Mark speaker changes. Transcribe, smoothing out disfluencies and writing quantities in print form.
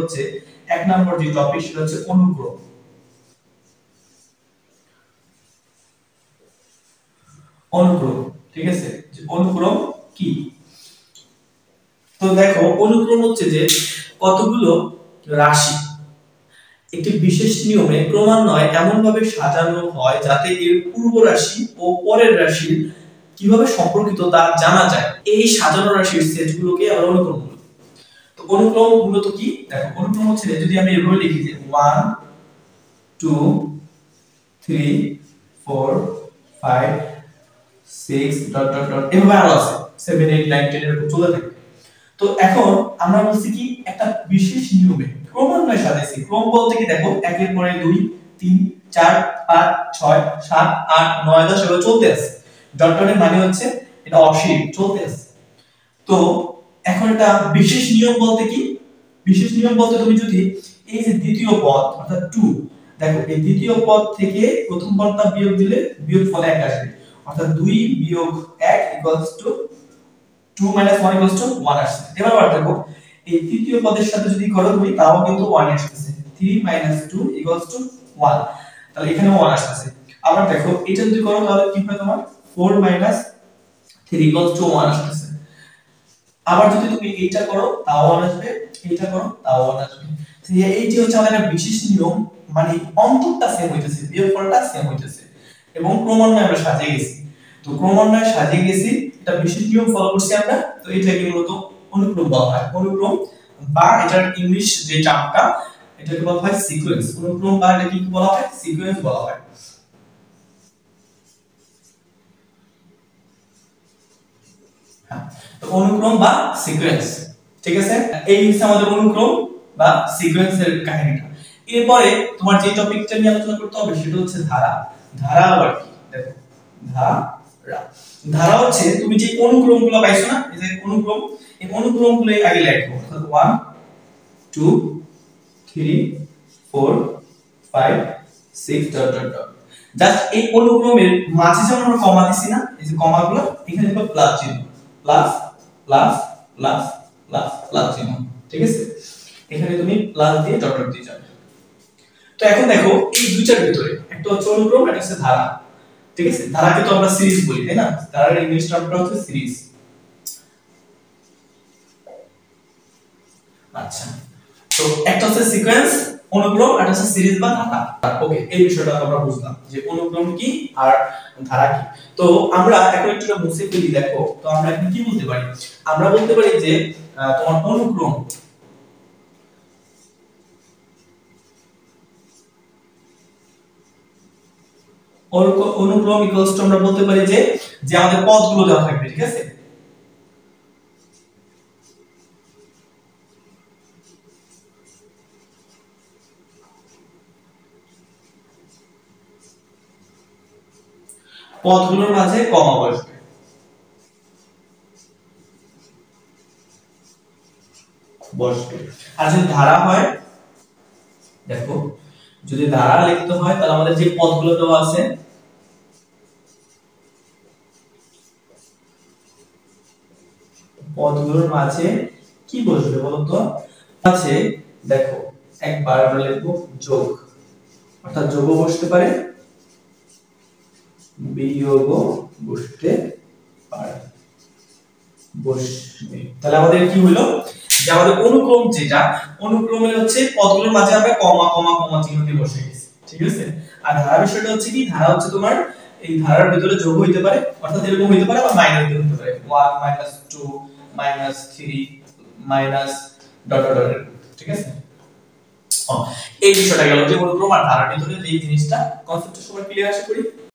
Speaker 1: হচ্ছে এক নম্বর যে টপিক সেটা হচ্ছে অনুক্রম। অনুক্রম ঠিক আছে, যে অনুক্রম কি? তো দেখো অনুক্রম হচ্ছে যে কতগুলো রাশি একটি বিশেষ নিয়মে ক্রমান্বয়ে এমন ভাবে সাজানো হয় যাতে এর পূর্ব রাশি ও পরের রাশি কিভাবে সম্পর্কিত তা জানা যায়। এই সাজানো রাশির সেটগুলোকে আমরা অনুক্রম বলি। তো অনুক্রম মূলত কি? দেখো অনুক্রম হচ্ছে যদি আমি এভাবে লিখি যে 1 2 3 4 5 6 ডট ডট ডট এভাবে আরো আছে 7 8 9 10 এরকম চলতে থাকে। তো এখন আমরা বলছি কি একটা বিশেষ নিয়মে ক্রমান্বয়ে সাজাইছি। ক্রম বলতে কি দেখো একের পরে 2 3 4 5 6 7 8 9 10 এভাবে চলতে আছে। ডট ডটের মানে হচ্ছে এটা অসীম চলতে আছে। তো এখন এটা বিশেষ নিয়ম বলতে কি? বিশেষ নিয়ম বলতে তুমি যদি এই যে দ্বিতীয় পদ অর্থাৎ 2 দেখো এই দ্বিতীয় পদ থেকে প্রথম পদটা বিয়োগ দিলে বিয়োগফল 1 আসবে, অর্থাৎ 2 বিয়োগ 1 ইকুয়ালস টু 2 1 ইকুয়ালস টু 1 আসছে। এবার আবার দেখো এই তৃতীয় পদের সাথে যদি করো তুমি তাও কিন্তু 1 আসছে। 3 2 ইকুয়ালস টু 1, তাহলে এখানেও 1 আসছে। আবার দেখো এটা যদি করো তাহলে কি হবে তোমার 4 3 ইকুয়ালস টু 1 আসছে। আবার যদি তুমি এইটা করো তাও 1 আসবে, এইটা করো তাও 1 আসবে। তো এই যে হচ্ছে আমাদের একটা বিশেষ নিয়ম, মানে অন্তরটা সেম হইতেছে, বিয়োগফলটা সেম হইতেছে এবং ক্রমান্বয়ে আমরা সাজিয়ে গেছি। তো ক্রমান্বয়ে সাজিয়ে গেছি, এটা বিশেষ নিয়ম ফলো করছি আমরা। তো এটাকে মূলত অনুক্রম বলা হয়। অনুক্রম বা এটার ইংলিশ যে টার্মটা এটাকে বলা হয় সিকোয়েন্স। অনুক্রম বা এটাকে কি বলা হয়? সিকোয়েন্স বলা হয়। তো অনুক্রম বা সিকোয়েন্স, ঠিক আছে? এই হচ্ছে আমাদের অনুক্রম বা সিকোয়েন্সের কাহিনীটা। এরপরে তোমার যে টপিকটা নিয়ে আলোচনা করতে হবে সেটা হচ্ছে ধারা। ধারা আবার কি? দেখো ধারা, ধারা হচ্ছে তুমি যে অনুক্রমগুলো পাইছো না, এই যে অনুক্রম, এই অনুক্রমগুলো আগে লেখো। অর্থাৎ 1 2 3 4 5 6 ডট ডট ডট। জাস্ট এই অনুক্রমের মাঝে যেমন আমরা কমা দিছি না, এই যে কমাগুলো এখানে লিখো প্লাস চিহ্ন, plus plus plus plus plus চিহ্ন, ঠিক আছে? এখানে তুমি প্লাস দিয়ে ডট ডট দিয়ে যাবে। তো এখন দেখো এই দুইটার ভিতরে একটা হচ্ছে অনুক্রম, একটা হচ্ছে ধারা, ঠিক আছে? ধারাকে তো আমরা সিরিজ বলি, তাই না? ধারার ইংলিশ টার্মটা হচ্ছে সিরিজ। আচ্ছা, তো একটা হচ্ছে সিকোয়েন্স অনুক্রম, আর একটা হচ্ছে সিরিজ বা ধারা। ওকে, এই বিষয়টা আমরা বুঝলাম যে অনুক্রম কি আর ধারা কি। তো আমরা এখন একটু মুছে ফেলি। দেখো তো আমরা এখন কি বলতে পারি? আমরা বলতে পারি যে তোমার অনুক্রম, অনুক্রম ইকুয়ালস টু আমরা বলতে পারি যে যে আমাদের পদগুলো দেওয়া থাকবে, ঠিক আছে? পদগুলোর মাঝে কমা বসবে, বসবে। আর যদি ধারা হয়, দেখো যদি ধারা লিখতে হয় তাহলে আমাদের যে পদগুলো দেওয়া আছে পদগুলোর মাঝে কি বসবে বলতো? আছে দেখো একবার আমরা লিখবো যোগ, অর্থাৎ যোগও বসতে পারে বিয়োগও বসতে পারে, বসবে। তাহলে আমাদের কি হলো যে আমাদের অনুক্রম যেটা, অনুক্রমে হচ্ছে পদগুলোর মাঝে আমরা কমা কমা কমা চিহ্ন দিয়ে বসে গেছি, ঠিক আছে? আর ধারা বিষয়টা হচ্ছে কি, ধারা হচ্ছে তোমার এই ধারার ভিতরে যোগ হইতে পারে, অর্থাৎ এরকম হইতে পারে বা মাইনাস দিয়ে হইতে পারে, 1 2 3 ডট ডট ডট, ঠিক আছে? এই বিষয়টা গেল যে অনুক্রম আর ধারার ভিতরে যে জিনিসটা, কনসেপ্টটা সবাই ক্লিয়ার আশা করি।